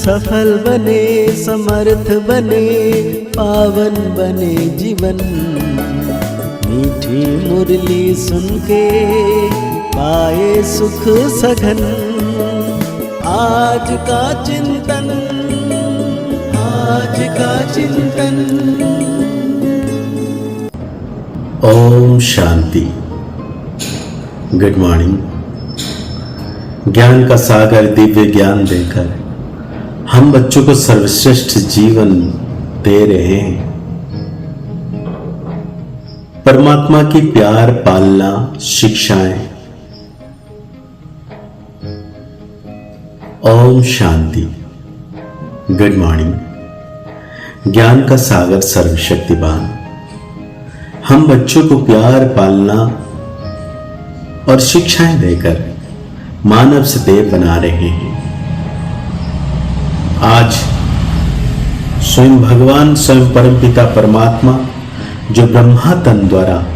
सफल बने, समर्थ बने, पावन बने जीवन। मीठी मुरली सुन के पाए सुख सघन। आज का चिंतन, आज का चिंतन। ओम शांति। Good morning. ज्ञान का सागर दिव्य ज्ञान देकर हम बच्चों को सर्वश्रेष्ठ जीवन दे रहे हैं। परमात्मा की प्यार पालना शिक्षाएं। ओम शांति। Good morning. ज्ञान का सागर सर्वशक्तिवान हम बच्चों को प्यार पालना और शिक्षाएं देकर मानव से देव बना रहे हैं। आज स्वयं भगवान, स्वयं परमपिता परमात्मा जो ब्रह्मा तन द्वारा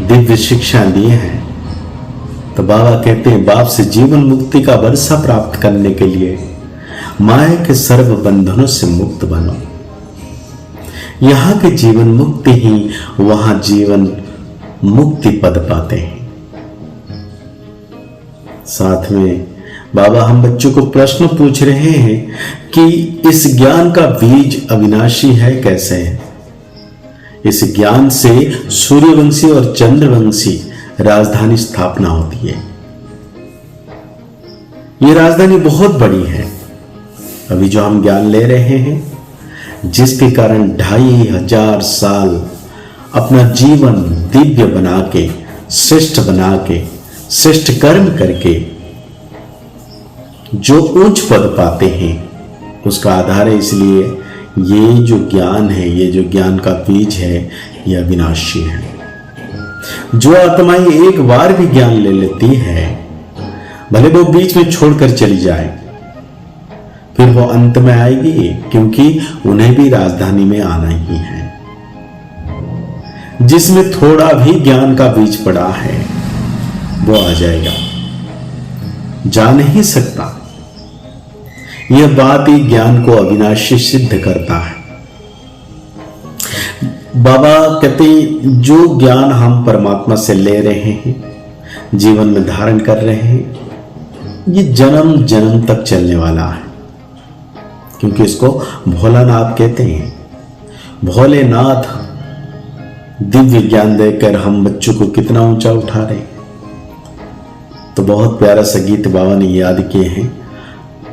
दिव्य शिक्षा दिए हैं, तो बाबा कहते हैं बाप से जीवन मुक्ति का वर्षा प्राप्त करने के लिए माया के सर्व बंधनों से मुक्त बनो। यहां के जीवन मुक्ति ही वहां जीवन मुक्ति पद पाते हैं। साथ में बाबा हम बच्चों को प्रश्न पूछ रहे हैं कि इस ज्ञान का बीज अविनाशी है कैसे है। इस ज्ञान से सूर्यवंशी और चंद्रवंशी राजधानी स्थापना होती है। ये राजधानी बहुत बड़ी है। अभी जो हम ज्ञान ले रहे हैं, जिसके कारण 2500 साल अपना जीवन दिव्य बना के, श्रेष्ठ बना के, श्रेष्ठ कर्म करके जो उच्च पद पाते हैं, उसका आधार है। इसलिए ये जो ज्ञान है, ये जो ज्ञान का बीज है, यह अविनाशी है। जो आत्माएं एक बार भी ज्ञान ले लेती है, भले वो बीच में छोड़कर चली जाए, फिर वो अंत में आएगी, क्योंकि उन्हें भी राजधानी में आना ही है। जिसमें थोड़ा भी ज्ञान का बीज पड़ा है वो आ जाएगा, जा नहीं सकता। यह बात ही ज्ञान को अविनाशी सिद्ध करता है। बाबा कहते जो ज्ञान हम परमात्मा से ले रहे हैं, जीवन में धारण कर रहे हैं, ये जन्म जन्म तक चलने वाला है। क्योंकि इसको भोलानाथ कहते हैं। भोलेनाथ दिव्य ज्ञान देकर हम बच्चों को कितना ऊंचा उठा रहे हैं। तो बहुत प्यारा सा गीत बाबा ने याद किए हैं।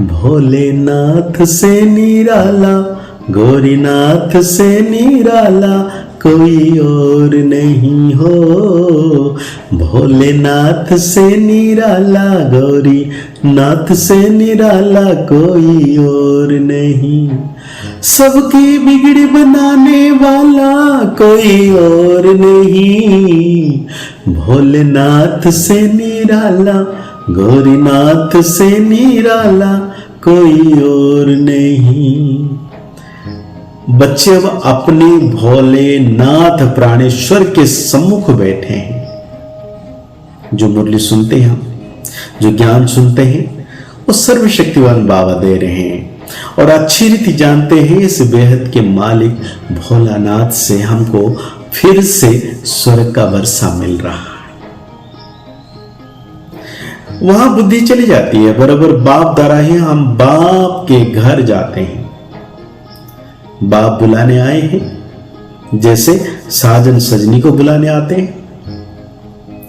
भोलेनाथ से निराला, गौरीनाथ से निराला कोई और नहीं हो। भोलेनाथ से निराला, गौरीनाथ से निराला कोई और नहीं। सबकी बिगड़ी बनाने वाला कोई और नहीं। भोलेनाथ से निराला, गौरीनाथ से निराला कोई और नहीं। बच्चे अब अपने भोलेनाथ प्राणेश्वर के सम्मुख बैठे हैं। जो मुरली सुनते हैं, जो ज्ञान सुनते हैं, वो सर्वशक्तिवान बाबा दे रहे हैं। और अच्छी रीति जानते हैं इस बेहद के मालिक भोलानाथ से हमको फिर से स्वर्ग का वर्षा मिल रहा है। वहां बुद्धि चली जाती है। बराबर बाप द्वारा ही हम बाप के घर जाते हैं। बाप बुलाने आए हैं, जैसे साजन सजनी को बुलाने आते हैं,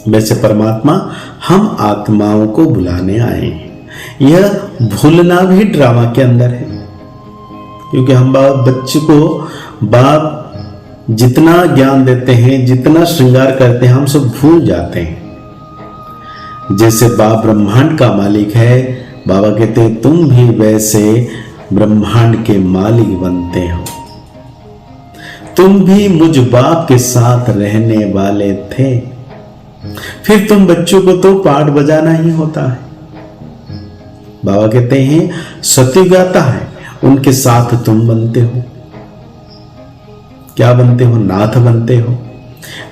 वैसे परमात्मा हम आत्माओं को बुलाने आए हैं। यह भूलना भी ड्रामा के अंदर है। क्योंकि हम बच्चे को बाप जितना ज्ञान देते हैं, जितना श्रृंगार करते हैं, हम सब भूल जाते हैं। जैसे बाप ब्रह्मांड का मालिक है, बाबा कहते हैं तुम भी वैसे ब्रह्मांड के मालिक बनते हो। तुम भी मुझ बाप के साथ रहने वाले थे। फिर तुम बच्चों को तो पाठ बजाना ही होता है। बाबा कहते हैं सत्युग आता है, उनके साथ तुम बनते हो। क्या बनते हो? नाथ बनते हो।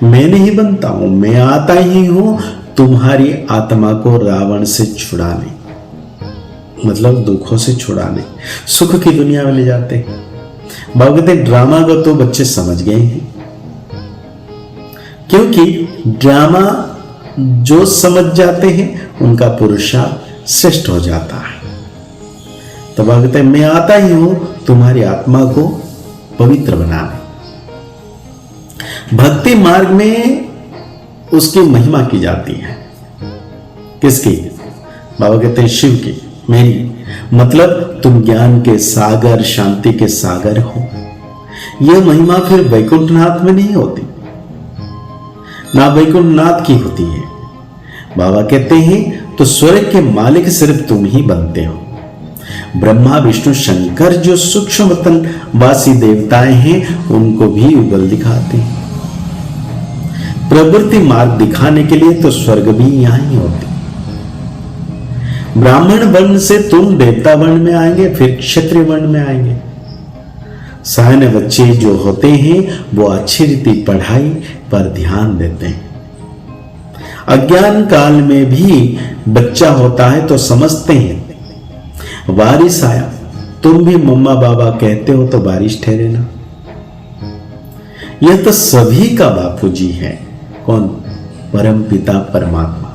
मैं नहीं बनता हूं, मैं आता ही हूं तुम्हारी आत्मा को रावण से छुड़ाने। मतलब दुखों से छुड़ाने, सुख की दुनिया में ले जाते हैं। बाबा कहते हैं ड्रामा को तो बच्चे समझ गए हैं, क्योंकि ड्रामा जो समझ जाते हैं उनका पुरुषार्थ श्रेष्ठ हो जाता है। तो बाबा कहते हैं मैं आता ही हूं तुम्हारी आत्मा को पवित्र बनाने। भक्ति मार्ग में उसकी महिमा की जाती है। किसकी? बाबा कहते हैं शिव की, मेरी। मतलब तुम ज्ञान के सागर, शांति के सागर हो। यह महिमा फिर वैकुंठनाथ में नहीं होती, ना वैकुंठनाथ की होती है। बाबा कहते हैं तो स्वर्ग के मालिक सिर्फ तुम ही बनते हो। ब्रह्मा विष्णु शंकर जो सूक्ष्म वतन वासी देवताएं हैं उनको भी उगल दिखाते हैं। प्रवृत्ति मार्ग दिखाने के लिए तो स्वर्ग भी यहां ही होते। ब्राह्मण वर्ण से तुम देवता वर्ण में आएंगे, फिर क्षत्रिय वर्ण में आएंगे। सयाने बच्चे जो होते हैं वो अच्छी रीति पढ़ाई पर ध्यान देते हैं। अज्ञान काल में भी बच्चा होता है तो समझते हैं बारिश आया, तुम भी मम्मा बाबा कहते हो तो बारिश ठहरे ना। यह तो सभी का बापूजी है। कौन? परम पिता परमात्मा,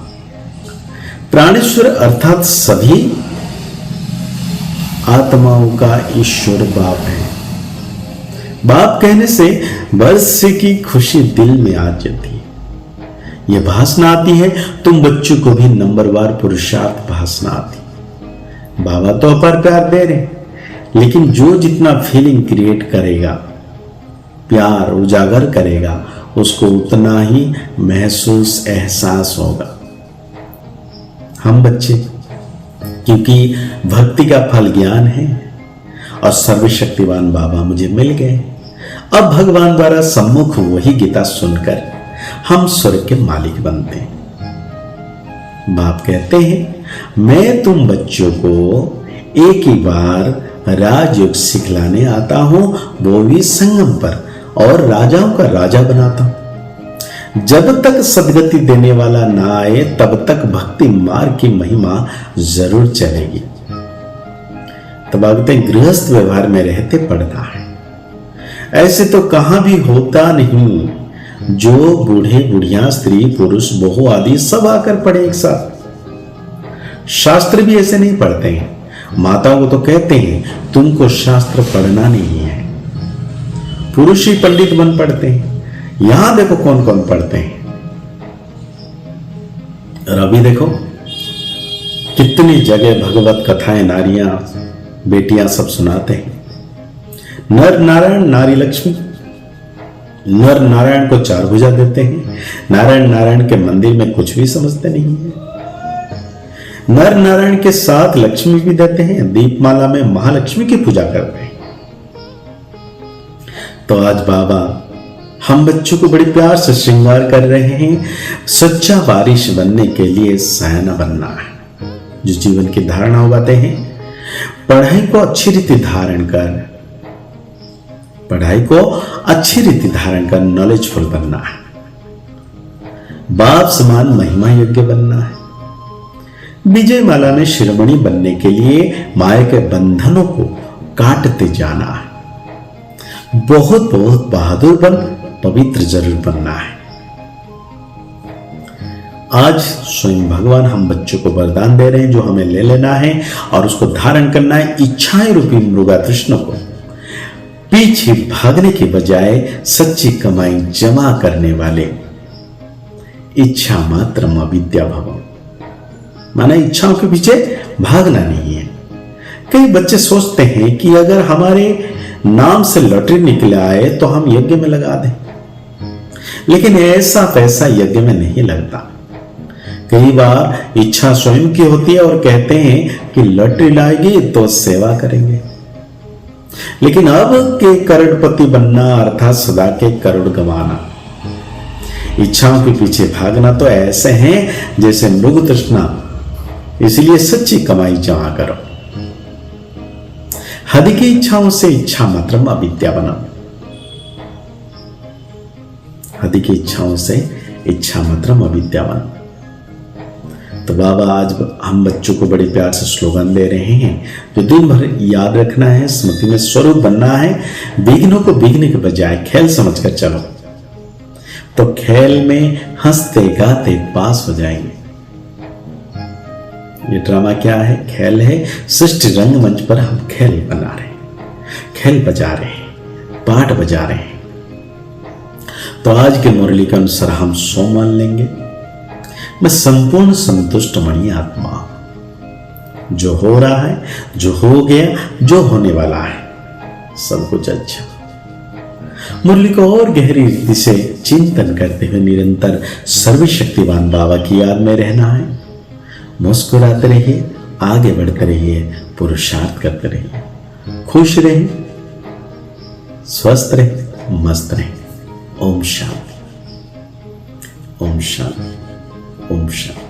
प्राणेश्वर अर्थात सभी आत्माओं का ईश्वर बाप है। बाप कहने से वर्ष की खुशी दिल में आ जाती है। यह भासना आती है तुम बच्चों को भी नंबरवार पुरुषार्थ भासना आती। बाबा तो अपार प्यार दे रहे, लेकिन जो जितना फीलिंग क्रिएट करेगा, प्यार उजागर करेगा, उसको उतना ही महसूस एहसास होगा। हम बच्चे, क्योंकि भक्ति का फल ज्ञान है और सर्वशक्तिवान बाबा मुझे मिल गए। अब भगवान द्वारा सम्मुख वही गीता सुनकर हम स्वर्ग के मालिक बनते हैं। बाप कहते हैं मैं तुम बच्चों को एक ही बार राजयोग सिखलाने आता हूं, वो भी संगम पर, और राजाओं का राजा बनाता हूं। जब तक सदगति देने वाला ना आए तब तक भक्ति मार्ग की महिमा जरूर चलेगी। तब आगते गृहस्थ व्यवहार में रहते पड़ता है। ऐसे तो कहां भी होता नहीं, जो बूढ़े बुढ़िया स्त्री पुरुष बहू आदि सब आकर पढ़े एक साथ। शास्त्र भी ऐसे नहीं पढ़ते हैं। माताओं को तो कहते हैं तुमको शास्त्र पढ़ना नहीं है, पुरुष ही पंडित बन पढ़ते हैं। यहां देखो कौन कौन पढ़ते हैं। और अभी देखो कितनी जगह भगवत कथाएं नारियां बेटियां सब सुनाते हैं। नर नारायण नारी लक्ष्मी। नर नारायण को चार भुजा देते हैं। नारायण के मंदिर में कुछ भी समझते नहीं है। नर नारायण के साथ लक्ष्मी भी देते हैं। दीपमाला में महालक्ष्मी की पूजा करते हैं। तो आज बाबा हम बच्चों को बड़ी प्यार से श्रृंगार कर रहे हैं। सच्चा बारिश बनने के लिए सयाना बनना है। जो जीवन की धारणा बातें हैं, पढ़ाई को अच्छी रीति धारण कर, नॉलेजफुल बनना है। बाप समान महिमा योग्य बनना है। विजय माला में शिरोमणि बनने के लिए माया के बंधनों को काटते जाना है। बहुत बहुत बहादुर बन, पवित्र जरूर बनना है। आज स्वयं भगवान हम बच्चों को वरदान दे रहे हैं, जो हमें ले लेना है और उसको धारण करना है। इच्छाएं रूपी मृगा तृष्ण को पीछे भागने के बजाय सच्ची कमाई जमा करने वाले इच्छा मात्र अविद्या भव, माना इच्छाओं के पीछे भागना नहीं है। कई बच्चे सोचते हैं कि अगर हमारे नाम से लॉटरी निकल आए तो हम यज्ञ में लगा दें, लेकिन ऐसा पैसा यज्ञ में नहीं लगता। कई बार इच्छा स्वयं की होती है और कहते हैं कि लॉटरी लाएगी तो सेवा करेंगे, लेकिन अब के करोड़पति बनना अर्थात सदा के करोड़ गंवाना, इच्छाओं के पीछे भागना तो ऐसे हैं जैसे मृग तृष्णा। इसलिए सच्ची कमाई जमा करो। हद की इच्छाओं से इच्छा मात्र अविद्या बनो। हद की इच्छाओं से इच्छा मात्र अविद्या बनो। तो बाबा आज हम बच्चों को बड़े प्यार से स्लोगन दे रहे हैं जो दिन भर याद रखना है, स्मृति में स्वरूप बनना है। विघ्नों को विघ्न के बजाय खेल समझकर चलो, तो खेल में हंसते गाते पास हो जाएंगे। ये ड्रामा क्या है? खेल है। सृष्टि रंगमंच पर हम खेल बना रहे हैं, खेल बजा रहे हैं, पाठ बजा रहे हैं। तो आज के मुरली के अनुसार हम सो मान लेंगे, मैं संपूर्ण संतुष्ट मणि आत्मा, जो हो रहा है, जो हो गया, जो होने वाला है, सब कुछ अच्छा। मुरली को और गहरी रीति से चिंतन करते हुए निरंतर सर्वशक्तिवान बाबा की याद में रहना है। मुस्कुराते रहिए, आगे बढ़ते रहिए, पुरुषार्थ करते रहिए, खुश रहिए, स्वस्थ रहिए, मस्त रहिए। ओम शांति, ओम शांति, ओम शांति।